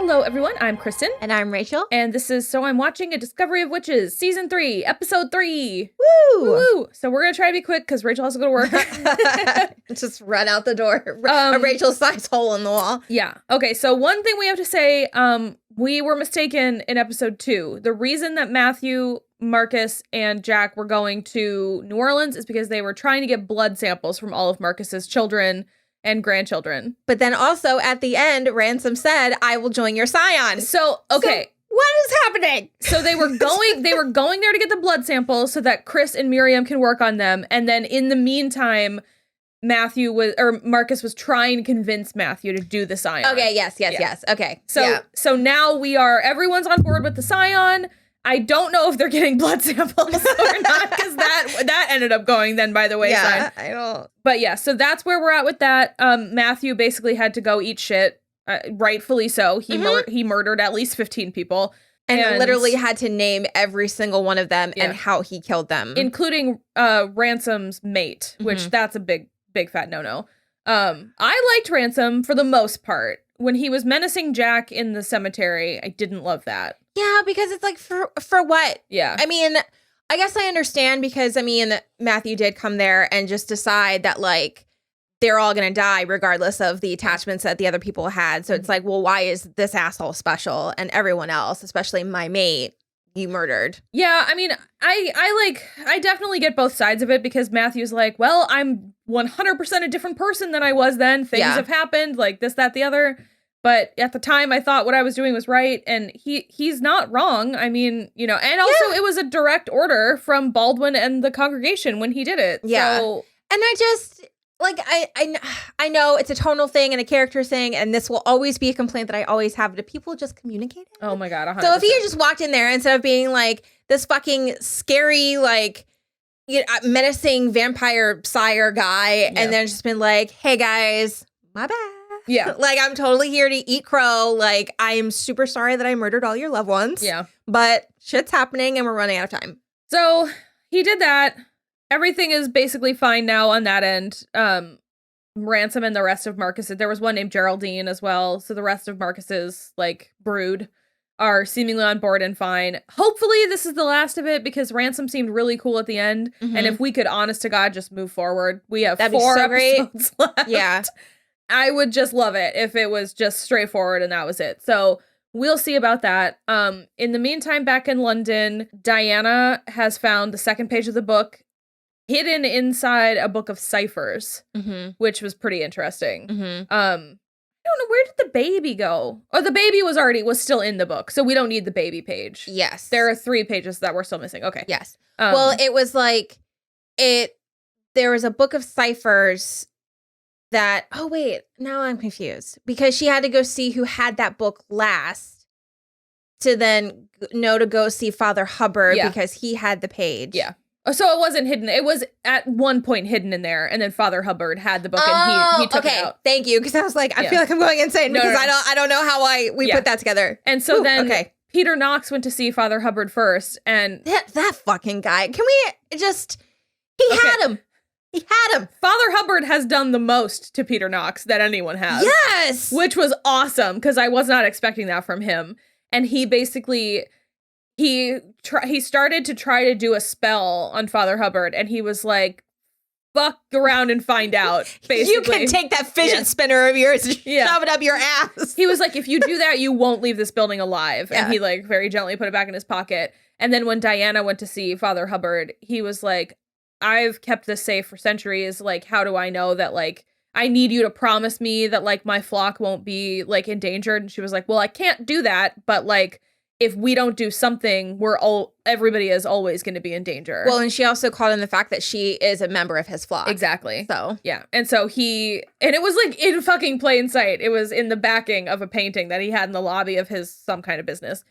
Hello, everyone. I'm Kristen. And I'm Rachel. And this is So I'm Watching A Discovery of Witches, Season 3, Episode 3. Woo! Woo! So we're going to try to be quick because Rachel has to go to work. Just run out the door. A Rachel-sized hole in the wall. Yeah. Okay, so one thing we have to say, we were mistaken in Episode 2. The reason that Matthew, Marcus, and Jack were going to New Orleans is because they were trying to get blood samples from all of Marcus's children and grandchildren. But then also at the end, Ransom said, I will join your scion. So, okay. So what is happening? So they were going there to get the blood samples so that Chris and Miriam can work on them. And then in the meantime, Marcus was trying to convince Matthew to do the scion. Okay, yes. Okay. So now everyone's on board with the scion. I don't know if they're getting blood samples or not, because that ended up going then by the wayside. Yeah, I don't. But yeah, so that's where we're at with that. Matthew basically had to go eat shit, rightfully so. He murdered at least 15 people. And literally had to name every single one of them and how he killed them. Including Ransom's mate, which that's a big fat no-no. I liked Ransom for the most part. When he was menacing Jack in the cemetery, I didn't love that. Yeah, because it's like, for what? Yeah. I mean, I guess I understand because, Matthew did come there and just decide that, like, they're all going to die regardless of the attachments that the other people had. So it's like, well, why is this asshole special and everyone else, especially my mate, you murdered? Yeah, I mean, I definitely get both sides of it because Matthew's like, well, I'm 100% a different person than I was then. Things have happened, like this, that, the other. But at the time, I thought what I was doing was right, and he's not wrong. I mean, and also it was a direct order from Baldwin and the congregation when he did it. Yeah, so. And I just, like, I know it's a tonal thing and a character thing, and this will always be a complaint that I always have. Do people just communicate it? Oh my God, 100%. So if he had just walked in there instead of being like this fucking scary, like, menacing vampire sire guy, and then just been like, hey guys, my bad. Yeah. Like, I'm totally here to eat crow. Like, I am super sorry that I murdered all your loved ones. Yeah. But shit's happening and we're running out of time. So he did that. Everything is basically fine now on that end. Ransom and the rest of Marcus, there was one named Geraldine as well. So the rest of Marcus's, like, brood are seemingly on board and fine. Hopefully this is the last of it because Ransom seemed really cool at the end. Mm-hmm. And if we could, honest to God, just move forward. We have That'd 4 be so episodes left. Yeah. I would just love it if it was just straightforward and that was it. So we'll see about that. In the meantime, back in London, Diana has found the second page of the book hidden inside a book of ciphers, which was pretty interesting. I don't know, where did the baby go? Oh, the baby was still in the book, so we don't need the baby page. Yes. There are 3 pages that we're still missing. Okay. Yes. Well, it was like, there was a book of ciphers that, oh wait, now I'm confused. Because she had to go see who had that book last to then know to go see Father Hubbard because he had the page. Yeah. So it wasn't hidden. It was at one point hidden in there, and then Father Hubbard had the book and he took it out. Thank you, because I was like, I feel like I'm going insane because I don't know how we put that together. And so Peter Knox went to see Father Hubbard first, and that fucking guy. Can we just? Had him. He had him. Father Hubbard has done the most to Peter Knox that anyone has. Yes, which was awesome because I was not expecting that from him, and he basically. He started to try to do a spell on Father Hubbard, and he was like, fuck around and find out, basically. You can take that fidget spinner of yours and shove it up your ass. He was like, if you do that, you won't leave this building alive. Yeah. And he, like, very gently put it back in his pocket. And then when Diana went to see Father Hubbard, he was like, I've kept this safe for centuries. Like, how do I know that, like, I need you to promise me that, like, my flock won't be, like, endangered? And she was like, well, I can't do that, but, like, if we don't do something, everybody is always going to be in danger. Well, and she also called in the fact that she is a member of his flock. Exactly. So, yeah. And so and it was like in fucking plain sight. It was in the backing of a painting that he had in the lobby of some kind of business.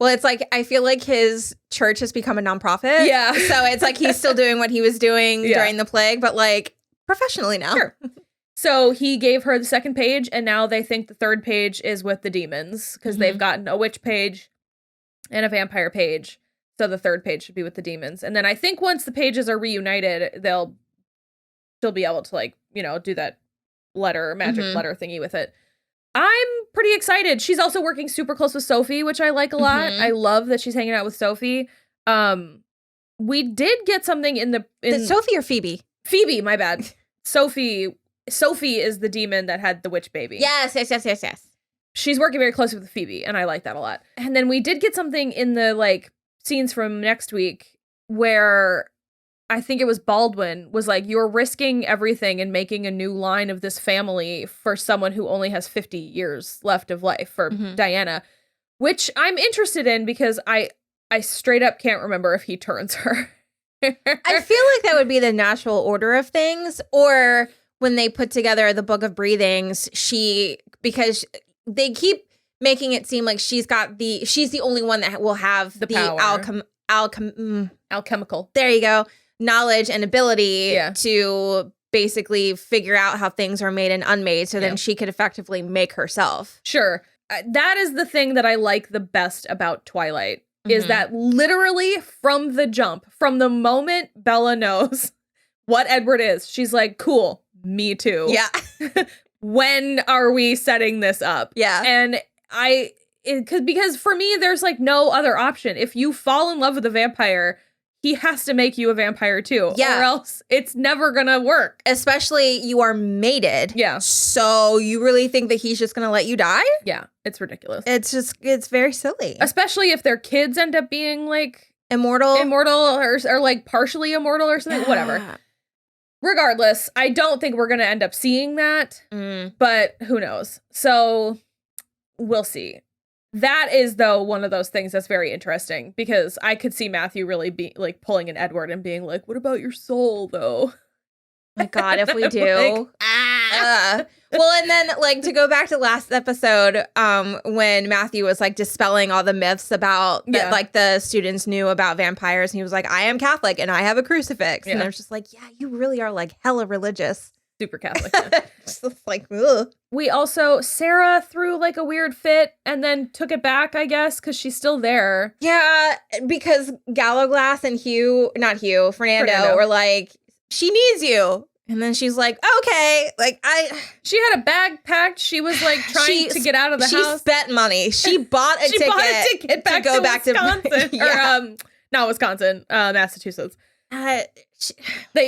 Well, it's like, I feel like his church has become a nonprofit. Yeah. So it's like he's still doing what he was doing during the plague, but like professionally now. Sure. So he gave her the second page, and now they think the third page is with the demons because they've gotten a witch page and a vampire page. So the third page should be with the demons. And then I think once the pages are reunited, they'll still be able to, like, do that letter, magic letter thingy with it. I'm pretty excited. She's also working super close with Sophie, which I like a lot. I love that she's hanging out with Sophie. We did get something in Sophie or Phoebe? Phoebe, my bad. Sophie is the demon that had the witch baby. Yes. She's working very closely with Phoebe, and I like that a lot. And then we did get something in the like scenes from next week where I think it was Baldwin was like, you're risking everything and making a new line of this family for someone who only has 50 years left of life for Diana, which I'm interested in because I straight up can't remember if he turns her. I feel like that would be the natural order of things. Or when they put together the Book of Breathings, because they keep making it seem like she's the only one that will have the alchemical. There you go. Knowledge and ability to basically figure out how things are made and unmade. So then she could effectively make herself. Sure. That is the thing that I like the best about Twilight. Is that literally from the jump, from the moment Bella knows what Edward is, she's like, cool, me too. Yeah. When are we setting this up? Yeah. And because for me, there's like no other option. If you fall in love with a vampire, he has to make you a vampire too. Yeah. Or else it's never gonna work. Especially you are mated. Yeah. So you really think that he's just gonna let you die? Yeah. It's ridiculous. It's very silly. Especially if their kids end up being like immortal or like partially immortal or something. Whatever. Regardless, I don't think we're gonna end up seeing that. But who knows? So we'll see. That is, though, one of those things that's very interesting because I could see Matthew really be like pulling an Edward and being like, what about your soul, though? My God, if we do. Well, and then like to go back to last episode, when Matthew was like dispelling all the myths about that, like the students knew about vampires, and he was like, I am Catholic and I have a crucifix. And I was just like, yeah, you really are like hella religious. Super Catholic. Yeah. Just like, ugh. We also, Sarah threw like a weird fit and then took it back, I guess, because she's still there. Yeah, because Gallowglass and Fernando were like, she needs you. And then she's like, okay. Like, she had a bag packed. She was like trying to get out of the house. She spent money. She bought a ticket back to go back Wisconsin. To not Wisconsin, Massachusetts.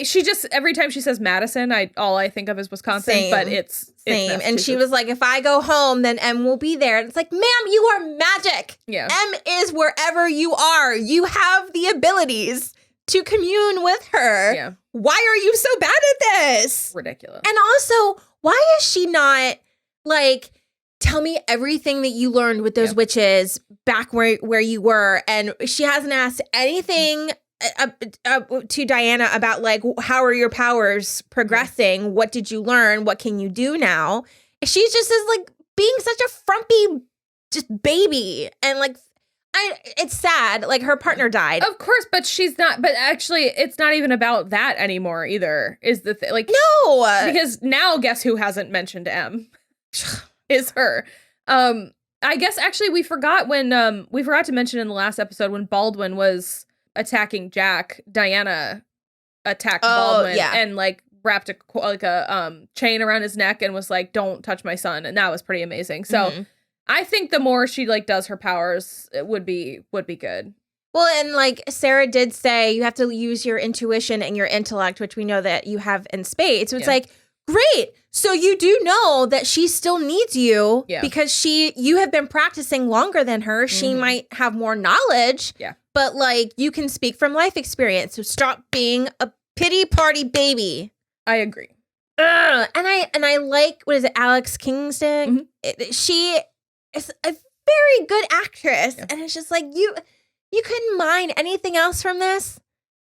She just, every time she says Madison, all I think of is Wisconsin. Same. But it's same. And she was like, if I go home, then M will be there. And it's like, ma'am, you are magic. Yeah. M is wherever you are. You have the abilities to commune with her. Yeah. Why are you so bad at this? Ridiculous. And also, why is she not like, tell me everything that you learned with those witches back where you were? And she hasn't asked anything to Diana about like, how are your powers progressing? What did you learn? What can you do now? She's just is like being such a frumpy just baby. And like, it's sad. Like her partner died. Of course, but she's not. But actually, it's not even about that anymore either. Is the thing like no? Because now, guess who hasn't mentioned M? Is her. I guess actually we forgot to mention in the last episode when Baldwin was attacking Jack. Diana attacked Baldwin and like wrapped a chain around his neck and was like, "Don't touch my son," and that was pretty amazing. So. I think the more she like does her powers, it would be good. Well, and like Sarah did say, you have to use your intuition and your intellect, which we know that you have in spades. So it's like, great. So you do know that she still needs you because you have been practicing longer than her. She might have more knowledge, but like you can speak from life experience. So stop being a pity party baby. I agree. And I like, what is it, Alex Kingston? She is a very good actress, and it's just like you couldn't mine anything else from this.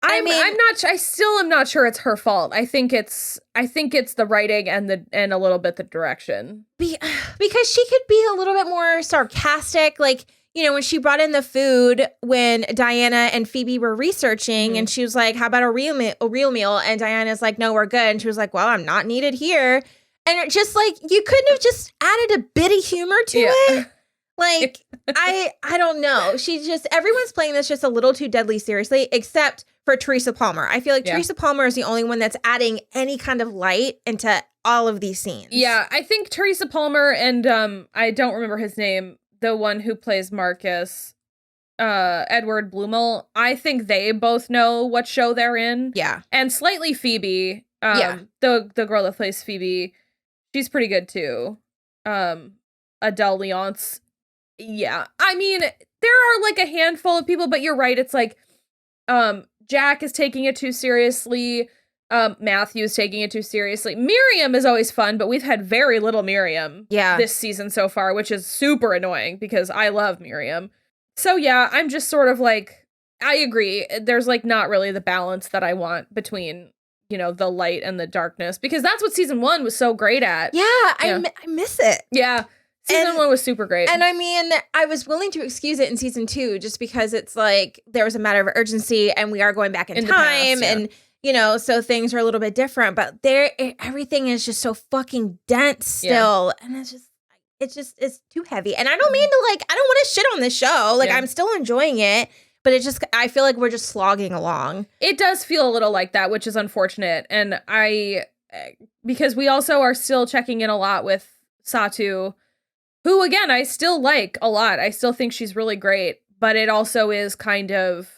I mean, I'm not. I still am not sure it's her fault. I think it's the writing and a little bit the direction. Because she could be a little bit more sarcastic, like when she brought in the food when Diana and Phoebe were researching, and she was like, "How about a real meal?" And Diana's like, "No, we're good." And she was like, "Well, I'm not needed here." And it just like, you couldn't have just added a bit of humor to it. Like, I don't know. Everyone's playing this just a little too deadly seriously, except for Teresa Palmer. I feel like Teresa Palmer is the only one that's adding any kind of light into all of these scenes. Yeah, I think Teresa Palmer and I don't remember his name, the one who plays Marcus, Edward Blumel, I think they both know what show they're in. Yeah. And slightly Phoebe, the girl that plays Phoebe, she's pretty good too. Adele Leonce. Yeah. I mean, there are like a handful of people, but you're right. It's like Jack is taking it too seriously. Matthew is taking it too seriously. Miriam is always fun, but we've had very little Miriam this season so far, which is super annoying because I love Miriam. So yeah, I'm just sort of like, I agree. There's like not really the balance that I want between, you know, the light and the darkness, because that's what season 1 was so great at. Yeah, I miss it. Yeah. Season 1 was super great. And I mean, I was willing to excuse it in season 2 just because it's like there was a matter of urgency and we are going back in time and, you know, so things are a little bit different. But everything is just so fucking dense still. Yeah. And it's too heavy. And I don't mean to I don't want to shit on this show. Like, I'm still enjoying it. But I feel like we're just slogging along. It does feel a little like that, which is unfortunate. And because we also are still checking in a lot with Satu, who, again, I still like a lot. I still think she's really great. But it also is kind of,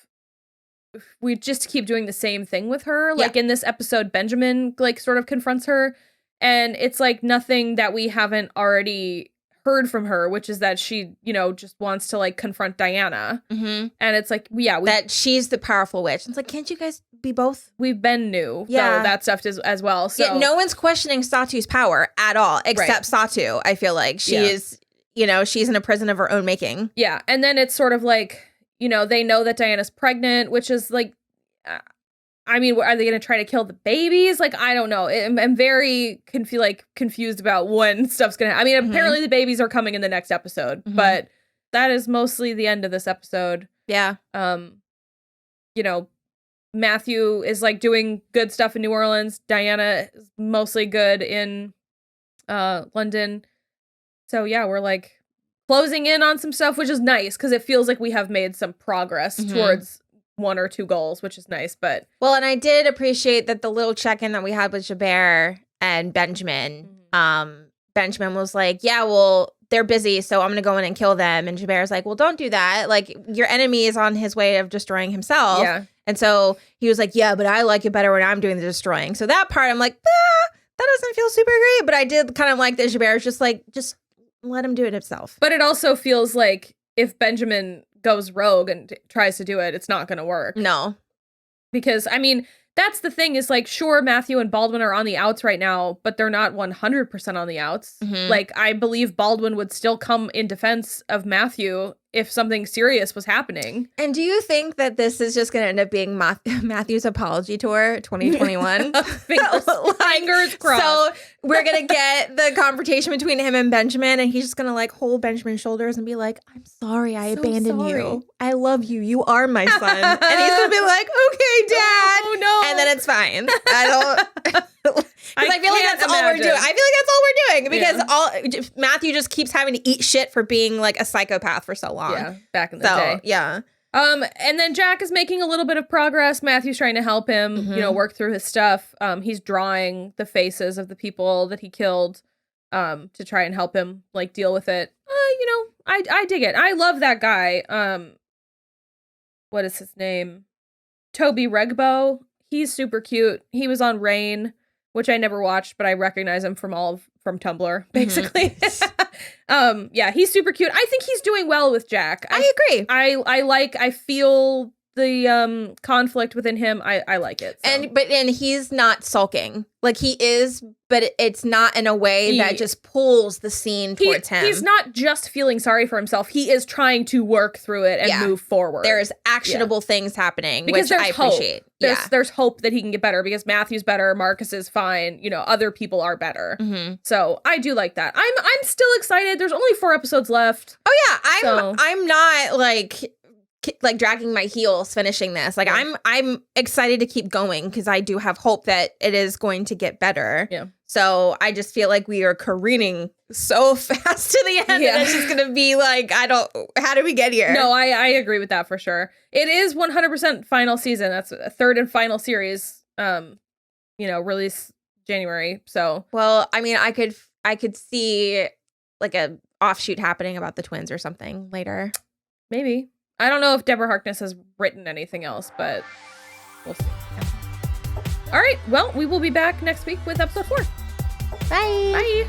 we just keep doing the same thing with her. Like in this episode, Benjamin sort of confronts her. And it's like nothing that we haven't already heard from her, which is that she, you know, just wants to confront Diana. Mm-hmm. And it's like, that she's the powerful witch. It's like, can't you guys be both? We've been new. Yeah. That stuff as well. So no one's questioning Satu's power at all, except Satu. I feel like she is, you know, she's in a prison of her own making. Yeah. And then it's sort of like, you know, they know that Diana's pregnant, which is like, I mean, are they going to try to kill the babies? Like, I don't know. I'm very confused about when stuff's going to happen. I mean, apparently the babies are coming in the next episode, but that is mostly the end of this episode. Yeah. You know, Matthew is doing good stuff in New Orleans. Diana is mostly good in London. So yeah, we're closing in on some stuff, which is nice because it feels like we have made some progress towards 1 or 2 goals, which is nice. But and I did appreciate that the little check-in that we had with Jabert and Benjamin. Benjamin was like, yeah, well, they're busy, so I'm gonna go in and kill them. And Jabert's like, well, don't do that. Like, your enemy is on his way of destroying himself. Yeah. And so he was like, yeah, but I like it better when I'm doing the destroying. So that part, I'm like, that doesn't feel super great. But I did kind of like that Jabert's just let him do it himself. But it also feels like if Benjamin goes rogue and tries to do it, it's not going to work. No. Because, I mean, that's the thing is sure, Matthew and Baldwin are on the outs right now, but they're not 100% on the outs. I believe Baldwin would still come in defense of Matthew if something serious was happening. And do you think that this is just going to end up being Matthew's apology tour 2021? Fingers crossed. So we're going to get the confrontation between him and Benjamin, and he's just going to hold Benjamin's shoulders and be like, I'm sorry I abandoned you. I love you. You are my son. And he's going to be like, okay, Dad. Oh, no. And then it's fine. I feel like that's all we're doing. I feel like that's all we're doing because Matthew just keeps having to eat shit for being a psychopath for so long. Yeah, back in the day. Yeah. And then Jack is making a little bit of progress. Matthew's trying to help him, you know, work through his stuff. He's drawing the faces of the people that he killed, to try and help him deal with it. You know, I dig it. I love that guy. What is his name? Toby Regbo. He's super cute. He was on Rain, which I never watched, but I recognize him from Tumblr, basically. Yeah, he's super cute. I think he's doing well with Jack. I agree. I feel the conflict within him. I like it. So. And he's not sulking. He is, but it's not in a way that just pulls the scene towards him. He's not just feeling sorry for himself. He is trying to work through it and move forward. There's actionable things happening, which I appreciate. There's hope that he can get better because Matthew's better, Marcus is fine, you know, other people are better. So I do like that. I'm still excited. There's only 4 episodes left. Oh yeah, I'm not dragging my heels finishing this. I'm excited to keep going because I do have hope that it is going to get better. Yeah. So I just feel like we are careening so fast to the end that it's just going to be like, how did we get here? No, I agree with that for sure. It is 100% final season. That's a third and final series, release January. So, well, I mean, I could see like a offshoot happening about the twins or something later. Maybe. I don't know if Deborah Harkness has written anything else, but we'll see. All right. Well, we will be back next week with episode 4. Bye. Bye.